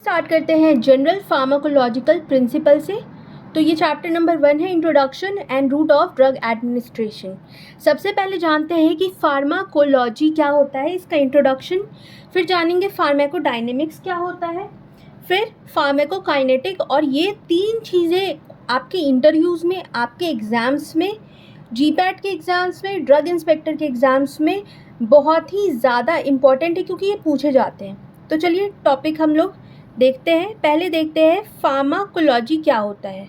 Start करते हैं general pharmacological principal से। तो ये चैप्टर नंबर 1 है, introduction and route of drug administration. सबसे पहले जानते हैं कि फार्माकोलॉजी क्या होता है, इसका इंट्रोडक्शन। फिर जानेंगे फार्माकोडायनेमिक्स क्या होता है, फिर फार्माकोकाइनेटिक। और ये तीन चीज़ें आपके इंटरव्यूज़ में, आपके एग्ज़ाम्स में, जीपैट के एग्ज़ाम्स में, ड्रग इंस्पेक्टर के एग्ज़ाम्स में बहुत ही ज़्यादा इम्पॉर्टेंट है क्योंकि ये पूछे जाते हैं। तो चलिए टॉपिक हम लोग देखते हैं। पहले देखते हैं फार्माकोलॉजी क्या होता है।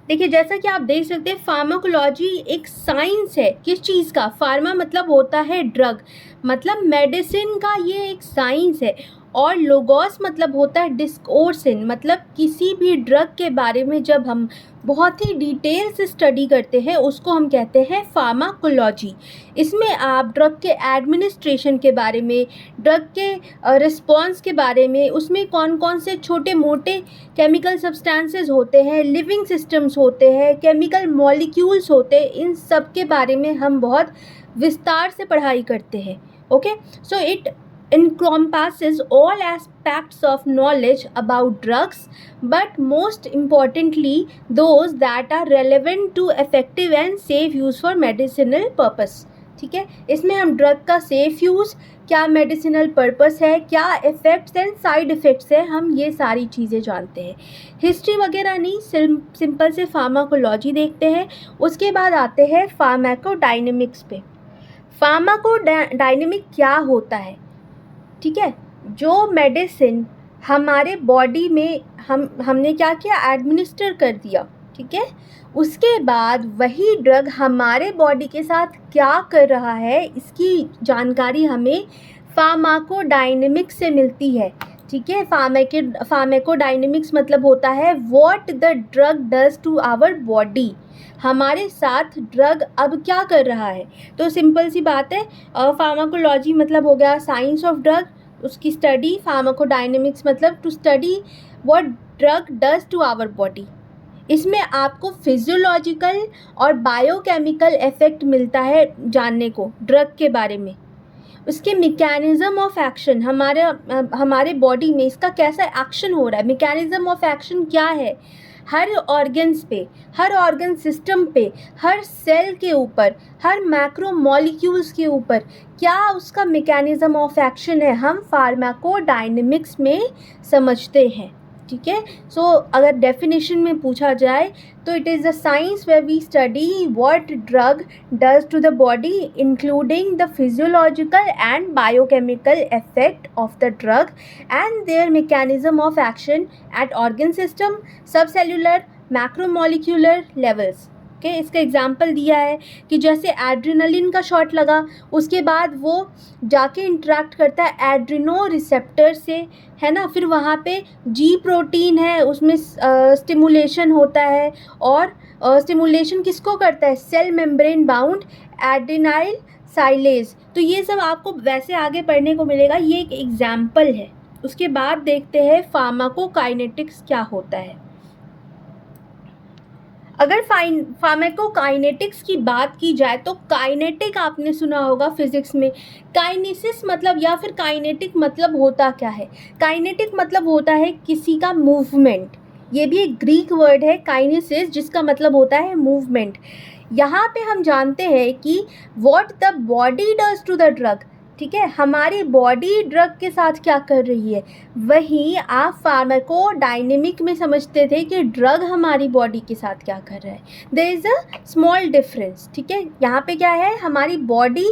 देखिए, जैसा कि आप देख सकते हैं, फार्माकोलॉजी एक साइंस है। किस चीज़ का? फार्मा मतलब होता है ड्रग, मतलब मेडिसिन का ये एक साइंस है। और लोगोस मतलब होता है डिस्कोर्सिन, मतलब किसी भी ड्रग के बारे में जब हम बहुत ही डिटेल से स्टडी करते हैं उसको हम कहते हैं फार्माकोलॉजी। इसमें आप ड्रग के एडमिनिस्ट्रेशन के बारे में, ड्रग के रिस्पॉन्स के बारे में, उसमें कौन कौन से छोटे मोटे केमिकल सब्सटेंसेस होते हैं, लिविंग सिस्टम्स होते हैं, केमिकल मॉलिक्यूल्स होते हैं, इन सब के बारे में हम बहुत विस्तार से पढ़ाई करते हैं। Okay, so it encompasses all aspects of knowledge about drugs, but most importantly those that are relevant to effective and safe use for medicinal purpose। ठीक है, इसमें हम ड्रग का सेफ यूज़, क्या मेडिसिनल पर्पस है, क्या इफ़ेक्ट्स एंड साइड इफ़ेक्ट्स है, हम ये सारी चीज़ें जानते हैं। हिस्ट्री वगैरह नहीं, सिंपल से फार्माकोलॉजी देखते हैं। उसके बाद आते हैं फार्माकोडायनेमिक्स पे। फार्माकोडायनेमिक क्या होता है? ठीक है, जो मेडिसिन हमारे बॉडी में हमने क्या किया, एडमिनिस्टर कर दिया, ठीक है, उसके बाद वही ड्रग हमारे बॉडी के साथ क्या कर रहा है, इसकी जानकारी हमें फार्माकोडायनेमिक्स से मिलती है। ठीक है, फार्माकोडायनेमिक्स मतलब होता है what the drug does to our body, हमारे साथ ड्रग अब क्या कर रहा है। तो सिंपल सी बात है, फार्माकोलॉजी मतलब हो गया साइंस ऑफ ड्रग, उसकी स्टडी। फार्माकोडायनेमिक्स मतलब to study what drug does to our body. इसमें आपको फिजियोलॉजिकल और बायोकेमिकल इफेक्ट मिलता है जानने को ड्रग के बारे में, उसके मैकेनिज्म ऑफ एक्शन, हमारे बॉडी में इसका कैसा एक्शन हो रहा है, मैकेनिज्म ऑफ एक्शन क्या है, हर ऑर्गन्स पे, हर ऑर्गन सिस्टम पे, हर सेल के ऊपर, हर मैक्रो मॉलिक्यूल्स के ऊपर क्या उसका मैकेनिज्म ऑफ एक्शन है, हम फार्माकोडायनेमिक्स में समझते हैं। ठीक है, सो अगर डेफिनेशन में पूछा जाए तो it is the science where we study what drug does to the body including the physiological and biochemical effect of the drug and their mechanism of action at organ system, subcellular, macromolecular levels. Okay, इसका example दिया है कि जैसे adrenaline का shot लगा, उसके बाद वो जाके इंटरेक्ट करता है एड्रिनो रिसेप्टर से, है ना, फिर वहाँ पे जी प्रोटीन है, उसमें स्टिमुलेशन होता है। और स्टिमुलेशन किसको करता है? Cell membrane bound adenylyl cyclase. तो ये सब आपको वैसे आगे पढ़ने को मिलेगा, ये एक एग्जाम्पल है। उसके बाद देखते हैं फार्माकोकाइनेटिक्स क्या होता है। अगर फार्माकोकाइनेटिक्स की बात की जाए तो काइनेटिक आपने सुना होगा फिजिक्स में, काइनेसिस मतलब या फिर काइनेटिक मतलब होता क्या है? काइनेटिक मतलब होता है किसी का मूवमेंट। ये भी एक ग्रीक वर्ड है काइनेसिस, जिसका मतलब होता है मूवमेंट। यहाँ पे हम जानते हैं कि what the body does to the drug. ठीक है, हमारी बॉडी ड्रग के साथ क्या कर रही है, वहीं आप फार्माकोडायनेमिक में समझते थे कि ड्रग हमारी बॉडी के साथ क्या कर रहा है। There is a small difference. ठीक है, यहाँ पे क्या है, हमारी बॉडी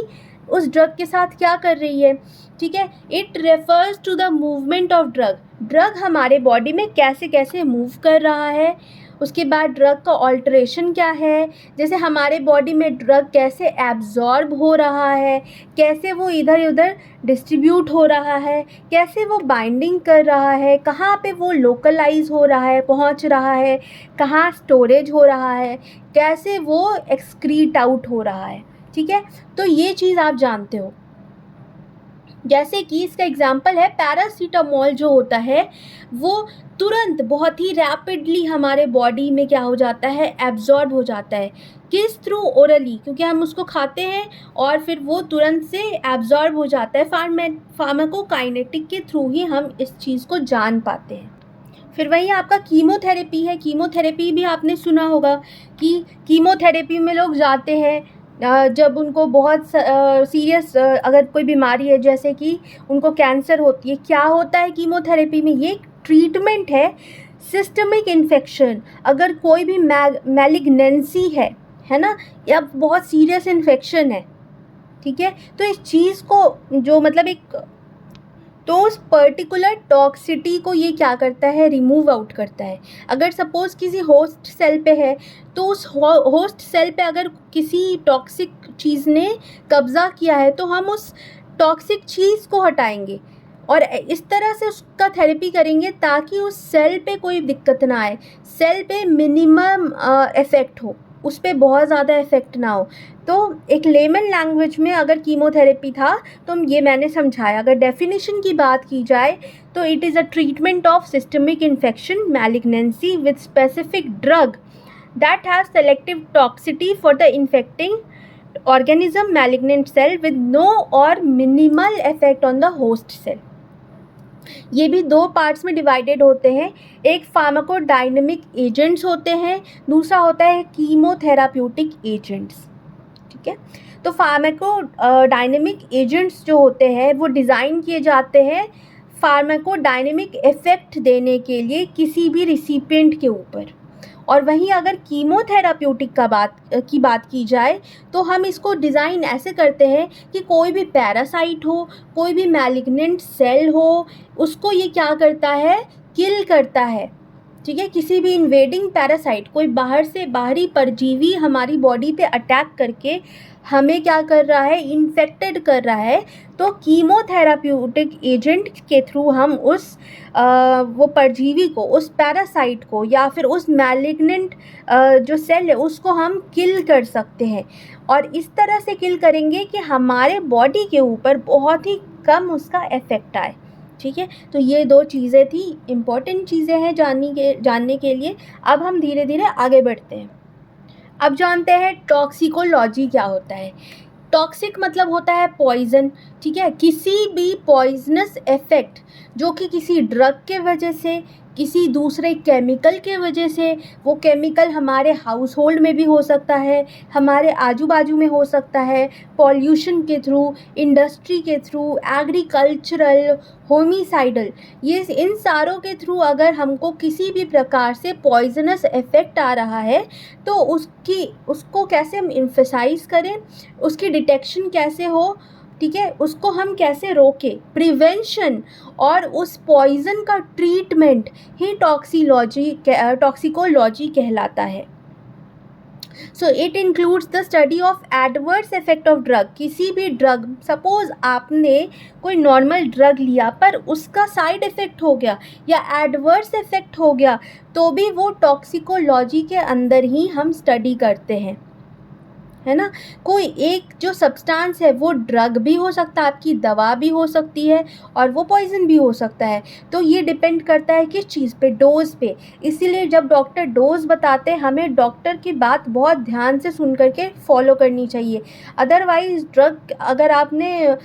उस ड्रग के साथ क्या कर रही है। ठीक है, it refers to the movement of drug, drug हमारे बॉडी में कैसे कैसे मूव कर रहा है। उसके बाद ड्रग का ऑल्ट्रेशन क्या है, जैसे हमारे बॉडी में ड्रग कैसे एब्जॉर्ब हो रहा है, कैसे वो इधर उधर डिस्ट्रीब्यूट हो रहा है, कैसे वो बाइंडिंग कर रहा है, कहाँ पे वो लोकलाइज हो रहा है, पहुँच रहा है, कहाँ स्टोरेज हो रहा है, कैसे वो एक्सक्रीट आउट हो रहा है। ठीक है, तो ये चीज़ आप जानते हो। जैसे कि इसका एग्जाम्पल है पैरासीटामोल जो होता है वो तुरंत बहुत ही रैपिडली हमारे बॉडी में क्या हो जाता है, एब्जॉर्ब हो जाता है। किस थ्रू? ओरली, क्योंकि हम उसको खाते हैं और फिर वो तुरंत से एब्जॉर्ब हो जाता है। फार्माकोकाइनेटिक के थ्रू ही हम इस चीज़ को जान पाते हैं। फिर वही आपका कीमोथेरेपी है। कीमोथेरेपी भी आपने सुना होगा कि कीमोथेरेपी में लोग जाते हैं जब उनको बहुत सीरियस अगर कोई बीमारी है, जैसे कि उनको कैंसर होती है। क्या होता है कीमोथेरेपी में? ये एक ट्रीटमेंट है सिस्टमिक इन्फेक्शन। अगर कोई भी मैलिग्नेंसी है ना, या बहुत सीरियस इन्फेक्शन है, ठीक है, तो इस चीज़ को जो मतलब एक तो उस पर्टिकुलर टॉक्सिटी को ये क्या करता है, रिमूव आउट करता है। अगर सपोज़ किसी होस्ट सेल पे है तो उस होस्ट सेल पे अगर किसी टॉक्सिक चीज़ ने कब्ज़ा किया है तो हम उस टॉक्सिक चीज़ को हटाएंगे और इस तरह से उसका थेरेपी करेंगे ताकि उस सेल पे कोई दिक्कत ना आए, सेल पे मिनिमम इफ़ेक्ट हो, उस पर बहुत ज़्यादा इफ़ेक्ट ना हो। तो एक लेमन लैंग्वेज में अगर कीमोथेरेपी था तो ये मैंने समझाया। अगर डेफिनेशन की बात की जाए तो it is a treatment of systemic infection malignancy with specific drug that have selective toxicity for the infecting organism malignant cell with no or minimal effect on the host cell। ये भी दो parts में divided होते हैं। एक pharmacodynamic agents होते हैं, दूसरा होता है कीमोथेराप्यूटिक एजेंट्स, ठीक है। तो फार्माकोडायनेमिक एजेंट्स जो होते हैं वो डिज़ाइन किए जाते हैं फार्माकोडायनेमिक इफ़ेक्ट देने के लिए किसी भी रिसिपिएंट के ऊपर। और वहीं अगर कीमोथेराप्यूटिक की बात की जाए तो हम इसको डिज़ाइन ऐसे करते हैं कि कोई भी पैरासाइट हो, कोई भी मैलिग्नेंट सेल हो, उसको ये क्या करता है, किल करता है, ठीक है। किसी भी इन्वेडिंग पैरासाइट, कोई बाहर से बाहरी परजीवी हमारी बॉडी पे अटैक करके हमें क्या कर रहा है, इन्फेक्टेड कर रहा है, तो कीमोथेराप्यूटिक एजेंट के थ्रू हम उस वो परजीवी को, उस पैरासाइट को या फिर उस मैलिग्नेंट जो सेल है उसको हम किल कर सकते हैं। और इस तरह से किल करेंगे कि हमारे बॉडी के ऊपर बहुत ही कम उसका इफ़ेक्ट आए, ठीक है। तो ये दो चीज़ें थी, इम्पॉर्टेंट चीज़ें हैं जानने के लिए। अब हम धीरे धीरे आगे बढ़ते हैं। अब जानते हैं टॉक्सिकोलॉजी क्या होता है। टॉक्सिक मतलब होता है पॉइज़न, ठीक है। किसी भी पॉइजनस इफ़ेक्ट जो कि किसी ड्रग के वजह से, किसी दूसरे केमिकल के वजह से, वो केमिकल हमारे हाउस होल्ड में भी हो सकता है, हमारे आजू बाजू में हो सकता है, पॉल्यूशन के थ्रू, इंडस्ट्री के थ्रू, एग्रीकल्चरल, होमिसाइडल, ये इन सारों के थ्रू अगर हमको किसी भी प्रकार से पॉइजनस इफ़ेक्ट आ रहा है तो उसको कैसे हम एम्फसाइज करें, उसकी डिटेक्शन कैसे हो, ठीक है, उसको हम कैसे रोकें, प्रिवेंशन और उस पॉइज़न का ट्रीटमेंट ही टॉक्सिकोलॉजी कहलाता है। So it includes the study of adverse effect of drug. किसी भी ड्रग, सपोज आपने कोई नॉर्मल ड्रग लिया पर उसका साइड इफ़ेक्ट हो गया या एडवर्स इफ़ेक्ट हो गया तो भी वो टॉक्सिकोलॉजी के अंदर ही हम स्टडी करते हैं, है ना। कोई एक जो सब्सटेंस है वो ड्रग भी हो सकता है, आपकी दवा भी हो सकती है और वो पॉइज़न भी हो सकता है। तो ये डिपेंड करता है किस चीज़ पे, डोज पे। इसीलिए जब डॉक्टर डोज बताते हैं हमें डॉक्टर की बात बहुत ध्यान से सुन करके फॉलो करनी चाहिए। अदरवाइज़ ड्रग अगर आपने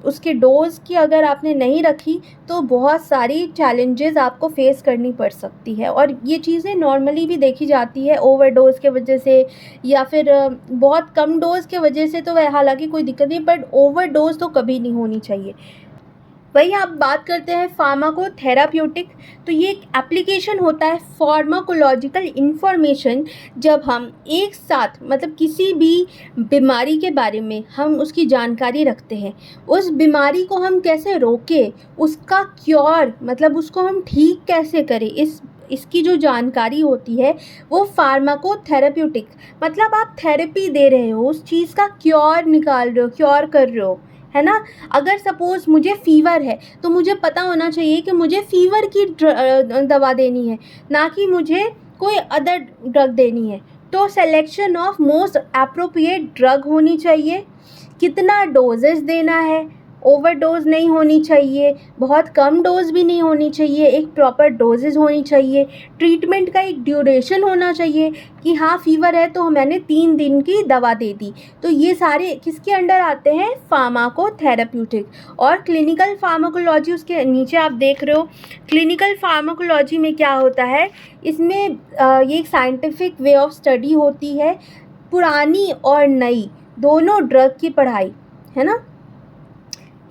उसके डोज की अगर आपने नहीं रखी तो बहुत सारी चैलेंजेस आपको फेस करनी पड़ सकती है। और ये चीज़ें नॉर्मली भी देखी जाती है ओवरडोज के वजह से या फिर बहुत कम डोज के वजह से, तो वह हालांकि कोई दिक्कत नहीं, बट ओवरडोज तो कभी नहीं होनी चाहिए। वही आप बात करते हैं फार्माकोथेराप्यूटिक, तो ये एक एप्लीकेशन होता है फार्माकोलॉजिकल इन्फॉर्मेशन। जब हम एक साथ मतलब किसी भी बीमारी के बारे में हम उसकी जानकारी रखते हैं, उस बीमारी को हम कैसे रोकें, उसका क्योर मतलब उसको हम ठीक कैसे करें, इसकी जो जानकारी होती है वो फार्माकोथेराप्यूटिक, मतलब आप थेरेपी दे रहे हो, उस चीज़ का क्योर निकाल रहे हो, क्योर कर रहे हो, है ना। अगर सपोज़ मुझे फ़ीवर है तो मुझे पता होना चाहिए कि मुझे फ़ीवर की दवा देनी है, ना कि मुझे कोई अदर ड्रग देनी है। तो selection of most appropriate drug होनी चाहिए, कितना डोजेस देना है ओवरडोज नहीं होनी चाहिए, बहुत कम डोज भी नहीं होनी चाहिए, एक प्रॉपर डोजेज होनी चाहिए, ट्रीटमेंट का एक ड्यूरेशन होना चाहिए कि हाँ फीवर है तो मैंने 3 दिन की दवा दे दी। तो ये सारे किसके अंडर आते हैं? फार्माकोथेरेप्यूटिक। और क्लिनिकल फार्माकोलॉजी उसके नीचे आप देख रहे हो। क्लिनिकल फार्माकोलॉजी में क्या होता है, इसमें ये एक साइंटिफिक वे ऑफ स्टडी होती है, पुरानी और नई दोनों ड्रग की पढ़ाई, है ना।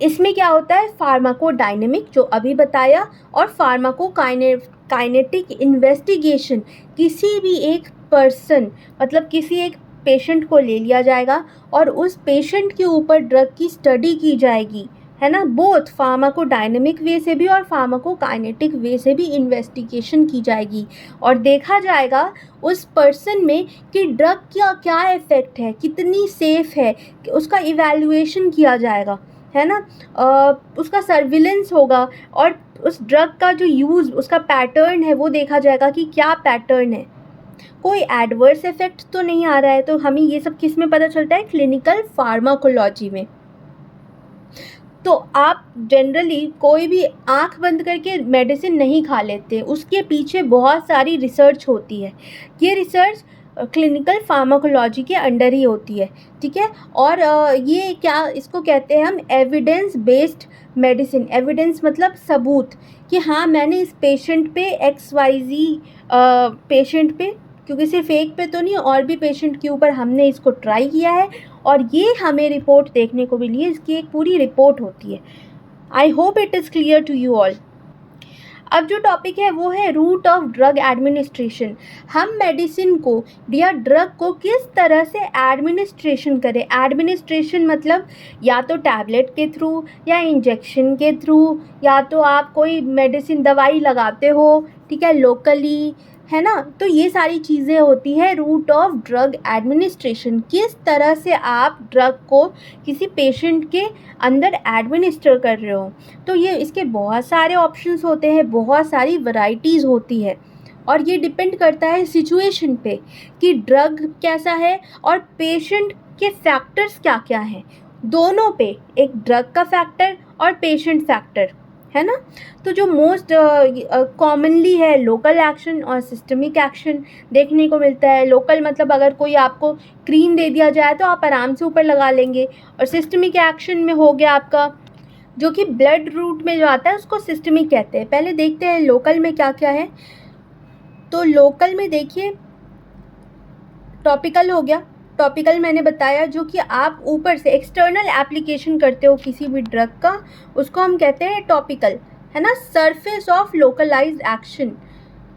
इसमें क्या होता है, फार्माकोडायनेमिक जो अभी बताया, और फार्माकोकाइनेटिक इन्वेस्टिगेशन। किसी भी एक पर्सन मतलब किसी एक पेशेंट को ले लिया जाएगा और उस पेशेंट के ऊपर ड्रग की स्टडी की जाएगी, है ना। बोथ फार्माकोडायनेमिक वे से भी और फार्माकोकाइनेटिक वे से भी इन्वेस्टिगेशन की जाएगी और देखा जाएगा उस पर्सन में कि ड्रग का क्या इफ़ेक्ट है, कितनी सेफ़ है, उसका इवैल्यूएशन किया जाएगा, है ना। उसका सर्विलेंस होगा और उस ड्रग का जो यूज़, उसका पैटर्न है वो देखा जाएगा कि क्या पैटर्न है, कोई एडवर्स इफेक्ट तो नहीं आ रहा है। तो हमें ये सब किस में पता चलता है? क्लिनिकल फार्माकोलॉजी में। तो आप जनरली कोई भी आंख बंद करके मेडिसिन नहीं खा लेते, उसके पीछे बहुत सारी रिसर्च होती है। ये रिसर्च क्लिनिकल फार्माकोलॉजी के अंडर ही होती है, ठीक है। और ये क्या इसको कहते हैं हम? Evidence based medicine. एविडेंस मतलब सबूत कि हाँ मैंने इस पेशेंट पे XYZ पेशेंट पे, क्योंकि सिर्फ एक पे तो नहीं, और भी पेशेंट के ऊपर हमने इसको ट्राई किया है और ये हमें रिपोर्ट देखने को मिली है। इसकी एक पूरी रिपोर्ट होती है। I hope it is clear to you all. अब जो टॉपिक है वो है रूट ऑफ ड्रग एडमिनिस्ट्रेशन। हम मेडिसिन को या ड्रग को किस तरह से एडमिनिस्ट्रेशन करें। एडमिनिस्ट्रेशन मतलब या तो टैबलेट के थ्रू या इंजेक्शन के थ्रू, या तो आप कोई मेडिसिन दवाई लगाते हो, ठीक है, लोकली, है ना। तो ये सारी चीज़ें होती है रूट ऑफ ड्रग एडमिनिस्ट्रेशन। किस तरह से आप ड्रग को किसी पेशेंट के अंदर एडमिनिस्टर कर रहे हो। तो ये इसके बहुत सारे ऑप्शंस होते हैं, बहुत सारी वैरायटीज़ होती है और ये डिपेंड करता है सिचुएशन पे कि ड्रग कैसा है और पेशेंट के फैक्टर्स क्या क्या हैं। दोनों पे, एक ड्रग का फैक्टर और पेशेंट फैक्टर, है ना। तो जो मोस्ट कॉमनली है लोकल एक्शन और सिस्टमिक एक्शन देखने को मिलता है। लोकल मतलब अगर कोई आपको क्रीम दे दिया जाए तो आप आराम से ऊपर लगा लेंगे, और सिस्टमिक एक्शन में हो गया आपका जो कि ब्लड रूट में जो आता है उसको सिस्टमिक कहते हैं। पहले देखते हैं लोकल में क्या क्या है। तो लोकल में देखिए, टॉपिकल हो गया। टॉपिकल मैंने बताया जो कि आप ऊपर से एक्सटर्नल एप्लीकेशन करते हो किसी भी ड्रग का, उसको हम कहते हैं टॉपिकल, है ना। Surface of localized action,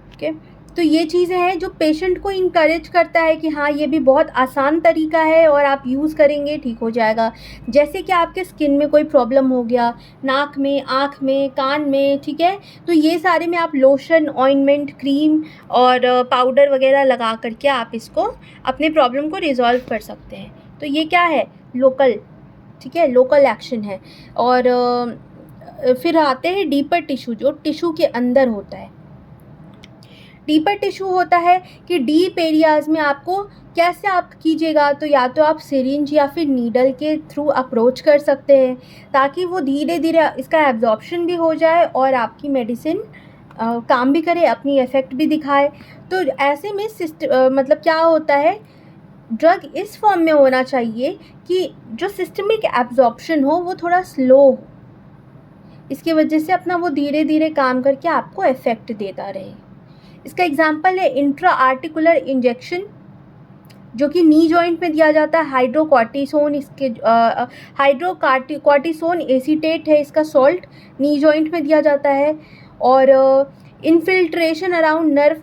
okay. तो ये चीज़ें हैं जो पेशेंट को इनकरेज करता है कि हाँ ये भी बहुत आसान तरीका है और आप यूज़ करेंगे ठीक हो जाएगा। जैसे कि आपके स्किन में कोई प्रॉब्लम हो गया, नाक में, आँख में, कान में, ठीक है, तो ये सारे में आप लोशन, ऑइंटमेंट, क्रीम और पाउडर वगैरह लगा करके आप इसको अपने प्रॉब्लम को रिजॉल्व कर सकते हैं। तो ये क्या है? लोकल, ठीक है, लोकल एक्शन है। और फिर आते हैं डीपर टिश्यू, जो टिश्यू के अंदर होता है। डीपर टिश्यू होता है कि डीप एरियाज़ में आपको कैसे आप कीजिएगा, तो या तो आप सिरिंज या फिर नीडल के थ्रू अप्रोच कर सकते हैं ताकि वो धीरे धीरे इसका एब्जॉर्प्शन भी हो जाए और आपकी मेडिसिन काम भी करे, अपनी इफ़ेक्ट भी दिखाए। तो ऐसे में मतलब क्या होता है, ड्रग इस फॉर्म में होना चाहिए कि जो सिस्टमिक एब्जॉर्प्शन हो वो थोड़ा स्लो हो, इसकी वजह से अपना वो धीरे धीरे काम करके आपको इफ़ेक्ट देता रहे। इसका एग्जांपल है इंट्रा आर्टिकुलर इंजेक्शन, जो कि नी जॉइंट में दिया जाता है। हाइड्रोकॉर्टिसोन, इसके हाइड्रोकॉर्टिसोन एसीटेट है इसका सॉल्ट, नी जॉइंट में दिया जाता है। और इन्फिल्ट्रेशन अराउंड नर्व,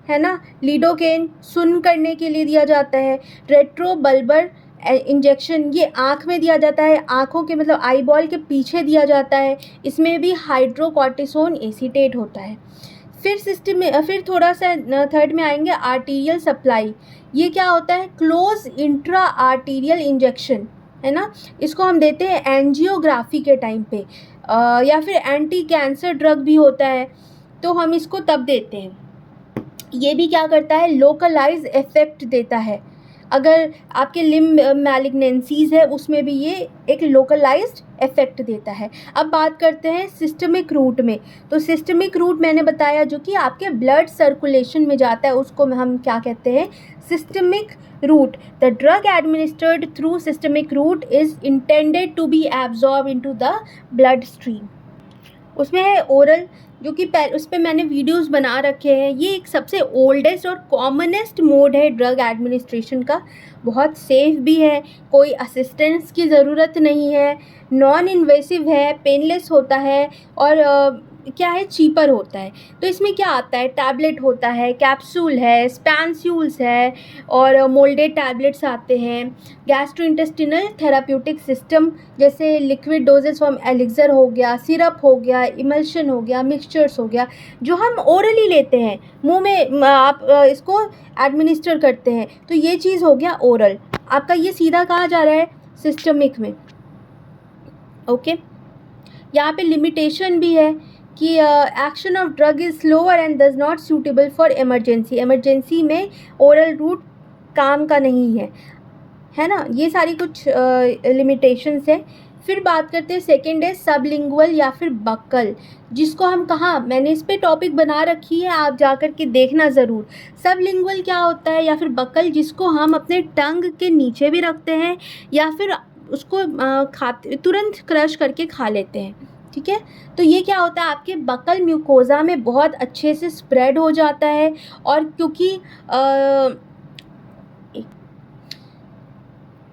है ना, लिडोकेन सुन्न करने के लिए दिया जाता है। रेट्रोबल्बर इंजेक्शन, ये आँख में दिया जाता है, आँखों के मतलब आई बॉल के पीछे दिया जाता है। इसमें भी हाइड्रोकॉर्टिसोन एसीटेट होता है। फिर सिस्टम में फिर थोड़ा सा थर्ड में आएंगे आर्टीरियल सप्लाई। ये क्या होता है? क्लोज इंट्रा आर्टीरियल इंजेक्शन, है ना। इसको हम देते हैं एंजियोग्राफी के टाइम पे, या फिर एंटी कैंसर ड्रग भी होता है तो हम इसको तब देते हैं। ये भी क्या करता है? लोकलाइज इफेक्ट देता है, अगर आपके लिम्ब मैलिग्नेंसीज है उसमें भी ये एक लोकलाइज्ड इफेक्ट देता है। अब बात करते हैं सिस्टमिक रूट में। तो सिस्टमिक रूट मैंने बताया जो कि आपके ब्लड सर्कुलेशन में जाता है, उसको हम क्या कहते हैं, systemic route. The drug administered through systemic route is intended to be absorbed into the bloodstream. उसमें है ओरल, जो कि उस पर मैंने वीडियोस बना रखे हैं। ये एक सबसे ओल्डेस्ट और कॉमनेस्ट मोड है ड्रग एडमिनिस्ट्रेशन का। बहुत सेफ भी है, कोई असिस्टेंस की ज़रूरत नहीं है, नॉन इन्वेसिव है, पेनलेस होता है और क्या है, चीपर होता है। तो इसमें क्या आता है, टैबलेट होता है, कैप्सूल है, स्पैंस्यूल्स है और मोल्डेड टैबलेट्स आते हैं। गैस्ट्रोइंटेस्टिनल थेराप्यूटिक सिस्टम जैसे लिक्विड डोजेस फॉर्म एलिक्सर हो गया, सिरप हो गया, इमल्शन हो गया, मिक्सचर्स हो गया, जो हम ओरली लेते हैं, मुंह में आप इसको एडमिनिस्टर करते हैं। तो ये चीज़ हो गया ओरल। आपका ये सीधा कहाँ जा रहा है, सिस्टमिक में। ओके, यहाँ पे लिमिटेशन भी है कि action of drug is slower and does not suitable for emergency. Emergency में ओरल रूट काम का नहीं है ना। ये सारी कुछ लिमिटेशंस है। फिर बात करते हैं, सेकेंड है सबलिंगुअल या फिर बक्कल, जिसको हम कहाँ, मैंने इस पे टॉपिक बना रखी है, आप जा कर के देखना ज़रूर। सबलिंगुअल क्या होता है या फिर बक्कल, जिसको हम अपने टंग के नीचे भी रखते हैं या फिर उसको खाते तुरंत क्रश करके खा लेते हैं, ठीक है। तो ये क्या होता है, आपके बकल म्यूकोज़ा में बहुत अच्छे से स्प्रेड हो जाता है। और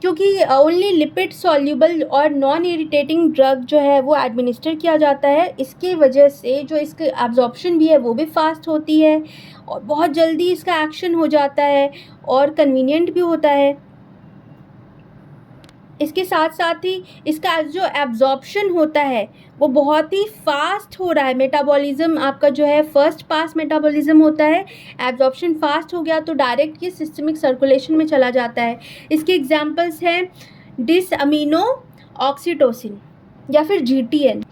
क्योंकि ओनली लिपिड सॉल्यूबल और नॉन इरिटेटिंग ड्रग जो है वो एडमिनिस्टर किया जाता है, इसके वजह से जो इसकी एब्जॉर्प्शन भी है वो भी फास्ट होती है और बहुत जल्दी इसका एक्शन हो जाता है और कन्वीनियंट भी होता है। इसके साथ साथ ही इसका जो एब्जॉर्प्शन होता है वो बहुत ही फास्ट हो रहा है। मेटाबॉलिज्म आपका जो है फर्स्ट पास मेटाबॉलिज्म होता है, एब्जॉर्प्शन फास्ट हो गया तो डायरेक्ट ये सिस्टमिक सर्कुलेशन में चला जाता है। इसके एग्जांपल्स हैं डिस अमीनो ऑक्सीटोसिन या फिर GTN।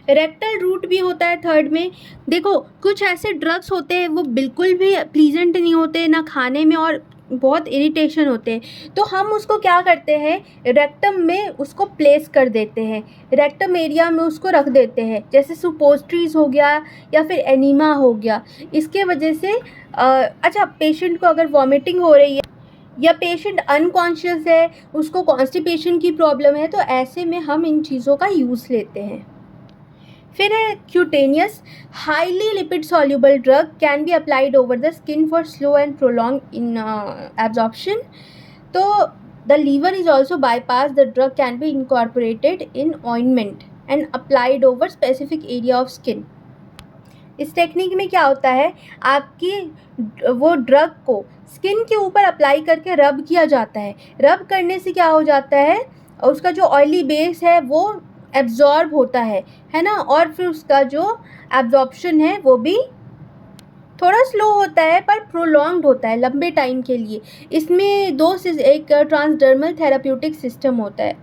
रेक्टल रूट भी होता है थर्ड में। देखो कुछ ऐसे ड्रग्स होते हैं वो बिल्कुल भी प्लीजेंट नहीं होते ना खाने में और बहुत इरिटेशन होते हैं, तो हम उसको क्या करते हैं, रेक्टम में उसको प्लेस कर देते हैं, रेक्टम एरिया में उसको रख देते हैं, जैसे सुपोस्ट्रीज हो गया या फिर एनीमा हो गया। इसके वजह से अच्छा, पेशेंट को अगर वॉमिटिंग हो रही है या पेशेंट अनकॉन्शियस है, उसको कॉन्स्टिपेशन की प्रॉब्लम है, तो ऐसे में हम इन चीज़ों का यूज़ लेते हैं। फिर है cutaneous, highly lipid soluble drug can be applied over the skin for slow and prolong in absorption. तो the liver is also bypass, the drug can be incorporated in ointment and applied over specific area of skin. इस technique में क्या होता है, आपकी वो drug को skin के ऊपर अप्लाई करके रब किया जाता है। रब करने से क्या हो जाता है, उसका जो ऑयली बेस है वो एब्जॉर्ब होता है ना, और फिर उसका जो एब्जॉर्प्शन है वो भी थोड़ा स्लो होता है पर प्रोलॉन्ग्ड होता है लंबे टाइम के लिए। इसमें एक ट्रांसडर्मल थेराप्यूटिक सिस्टम होता है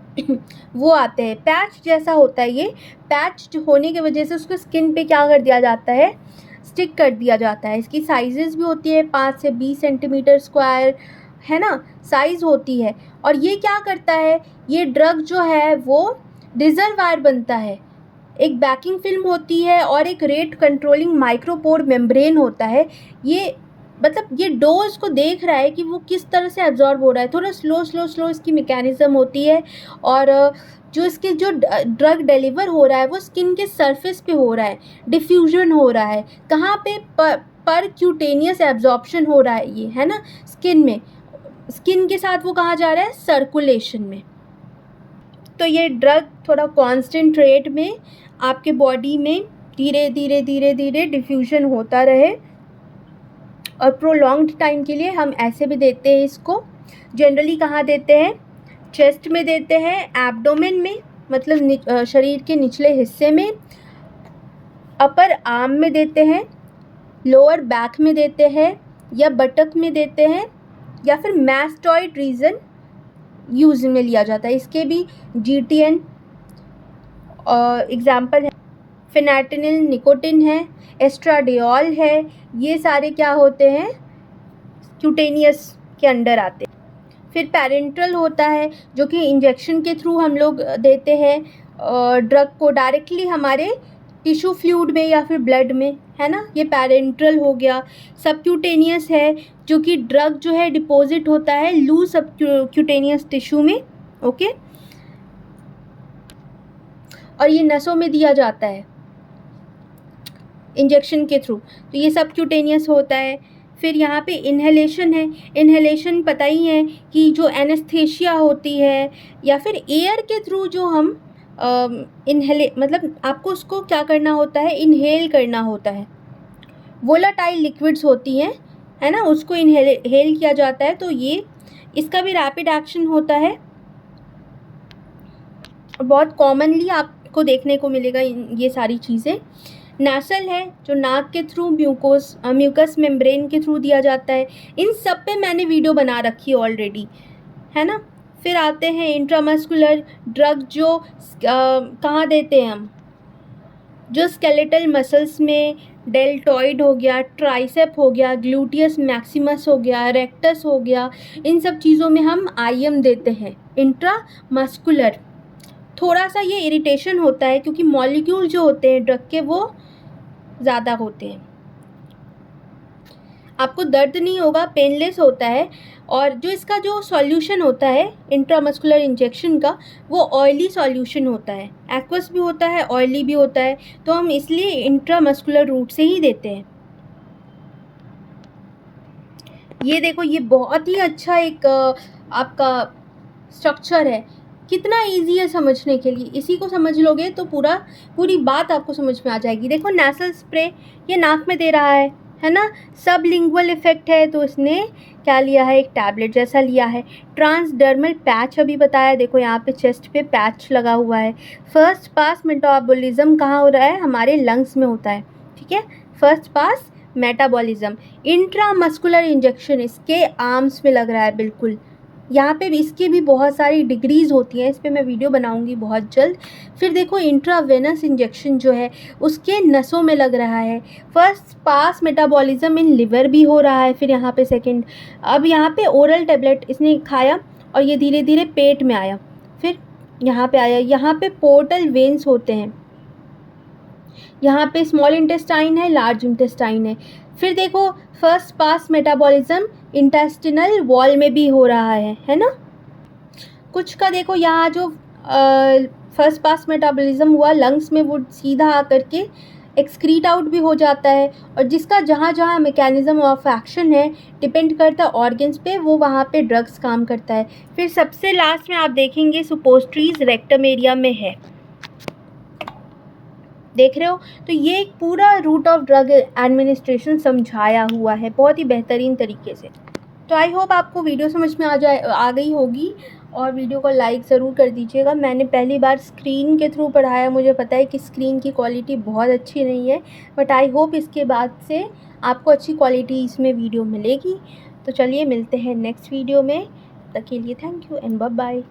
वो आते हैं, पैच जैसा होता है। ये पैच होने की वजह से उसको स्किन पे क्या कर दिया जाता है, स्टिक कर दिया जाता है। इसकी साइजेस भी होती है 5 से 20 सेंटीमीटर स्क्वायर, है ना, साइज़ होती है। और ये क्या करता है, ये ड्रग जो है वो रिजर्वायर बनता है, एक बैकिंग फिल्म होती है और एक रेट कंट्रोलिंग माइक्रोपोर मेम्ब्रेन होता है। ये मतलब ये डोज को देख रहा है कि वो किस तरह से एब्जॉर्ब हो रहा है, थोड़ा स्लो इसकी मैकेनिज्म होती है। और जो इसके जो ड्रग डिलीवर हो रहा है वो स्किन के सरफेस पे हो रहा है, डिफ्यूजन हो रहा है, कहाँ पे पर क्यूटेनियस एब्जॉर्प्शन हो रहा है ये, है ना, स्किन में, स्किन के साथ वो कहाँ जा रहा है, सर्कुलेशन में। तो ये ड्रग थोड़ा कांस्टेंट रेट में आपके बॉडी में धीरे धीरे डिफ्यूजन होता रहे और प्रोलॉन्ग्ड टाइम के लिए हम ऐसे भी देते हैं इसको। जनरली कहाँ देते हैं, चेस्ट में देते हैं, एब्डोमेन में मतलब शरीर के निचले हिस्से में, अपर आर्म में देते हैं, लोअर बैक में देते हैं या बटक में देते हैं, या फिर मैस्टॉइड रीजन यूज में लिया जाता है। इसके भी GTN एग्जाम्पल है, फेनाटिनिल, निकोटिन है, एस्ट्राडियोल है, ये सारे क्या होते हैं, क्यूटेनियस के अंडर आते हैं। फिर पैरेंट्रल होता है जो कि इंजेक्शन के थ्रू हम लोग देते हैं ड्रग को डायरेक्टली हमारे टिश्यू फ्लूइड में या फिर ब्लड में, है ना, ये पैरेंट्रल हो गया। सबक्यूटेनियस है जो कि ड्रग जो है डिपॉजिट होता है लूज सबक्यूटेनियस टिश्यू में, ओके, और ये नसों में दिया जाता है इंजेक्शन के थ्रू, तो ये सबक्यूटेनियस होता है। फिर यहाँ पे इन्हेलेशन है। इन्हेलेशन पता ही है कि जो एनेस्थेशिया होती है या फिर एयर के थ्रू जो हम मतलब आपको उसको क्या करना होता है, इनहेल करना होता है। वोलाटाइल लिक्विड्स होती हैं, है ना, उसको इनहेल किया जाता है, तो ये इसका भी रैपिड एक्शन होता है। बहुत कॉमनली आपको देखने को मिलेगा ये सारी चीज़ें। नासल है जो नाक के थ्रू म्यूकस मेम्ब्रेन के थ्रू दिया जाता है। इन सब पे मैंने वीडियो बना रखी है ऑलरेडी, है ना। फिर आते हैं इंट्रामस्कुलर ड्रग जो कहाँ देते हैं हम, जो स्केलेटल मसल्स में, डेल्टॉइड हो गया, ट्राइसेप हो गया, ग्लूटियस मैक्सिमस हो गया, रेक्टस हो गया, इन सब चीज़ों में हम आईएम देते हैं इंट्रामस्कुलर। थोड़ा सा ये इरिटेशन होता है क्योंकि मॉलिक्यूल जो होते हैं ड्रग के वो ज़्यादा होते हैं। आपको दर्द नहीं होगा, पेनलेस होता है, और जो इसका जो सॉल्यूशन होता है इंट्रामस्कुलर इंजेक्शन का वो ऑयली सॉल्यूशन होता है, एक्वस भी होता है, ऑयली भी होता है, तो हम इसलिए इंट्रामस्कुलर रूट से ही देते हैं। ये देखो, ये बहुत ही अच्छा एक आपका स्ट्रक्चर है, कितना इजी है समझने के लिए। इसी को समझ लोगे तो पूरी बात आपको समझ में आ जाएगी। देखो नेसल स्प्रे ये नाक में दे रहा है ना, सब लिंगुअल इफेक्ट है, तो इसने क्या लिया है, एक टैबलेट जैसा लिया है। ट्रांसडर्मल पैच अभी बताया, देखो यहाँ पे चेस्ट पे पैच लगा हुआ है। फर्स्ट पास मेटाबॉलिज्म कहाँ हो रहा है, हमारे लंग्स में होता है, ठीक है, first pass metabolism. Intramuscular injection इसके आर्म्स में लग रहा है, बिल्कुल यहाँ पे भी इसकी भी बहुत सारी डिग्रीज़ होती हैं, इस पर मैं वीडियो बनाऊंगी बहुत जल्द। फिर देखो इंट्रावेनस इंजेक्शन जो है उसके नसों में लग रहा है। First pass metabolism in liver भी हो रहा है, फिर यहाँ पे सेकंड। अब यहाँ पे ओरल टेबलेट इसने खाया और ये धीरे धीरे पेट में आया, फिर यहाँ पे आया। यहाँ पे पोर्टल वेन्स होते हैं, यहाँ पे स्मॉल इंटेस्टाइन है, लार्ज इंटेस्टाइन है। फिर देखो first pass metabolism intestinal wall में भी हो रहा है ना। कुछ का देखो यहाँ जो फर्स्ट पास मेटाबॉलिज्म हुआ लंग्स में वो सीधा आकर के एक्सक्रीट आउट भी हो जाता है, और जिसका जहाँ जहाँ मैकेनिज्म ऑफ एक्शन है डिपेंड करता है ऑर्गन्स पे, वो वहाँ पे ड्रग्स काम करता है। फिर सबसे लास्ट में आप देखेंगे सुपोस्ट्रीज रेक्टम एरिया में है, देख रहे हो। तो ये एक पूरा रूट ऑफ ड्रग एडमिनिस्ट्रेशन समझाया हुआ है बहुत ही बेहतरीन तरीके से। तो आई होप आपको वीडियो समझ में आ गई होगी, और वीडियो को लाइक ज़रूर कर दीजिएगा। मैंने पहली बार स्क्रीन के थ्रू पढ़ाया, मुझे पता है कि स्क्रीन की क्वालिटी बहुत अच्छी नहीं है, बट आई होप इसके बाद से आपको अच्छी क्वालिटी इसमें वीडियो मिलेगी। तो चलिए मिलते हैं नेक्स्ट वीडियो में, तब तक के लिए thank you and bye bye.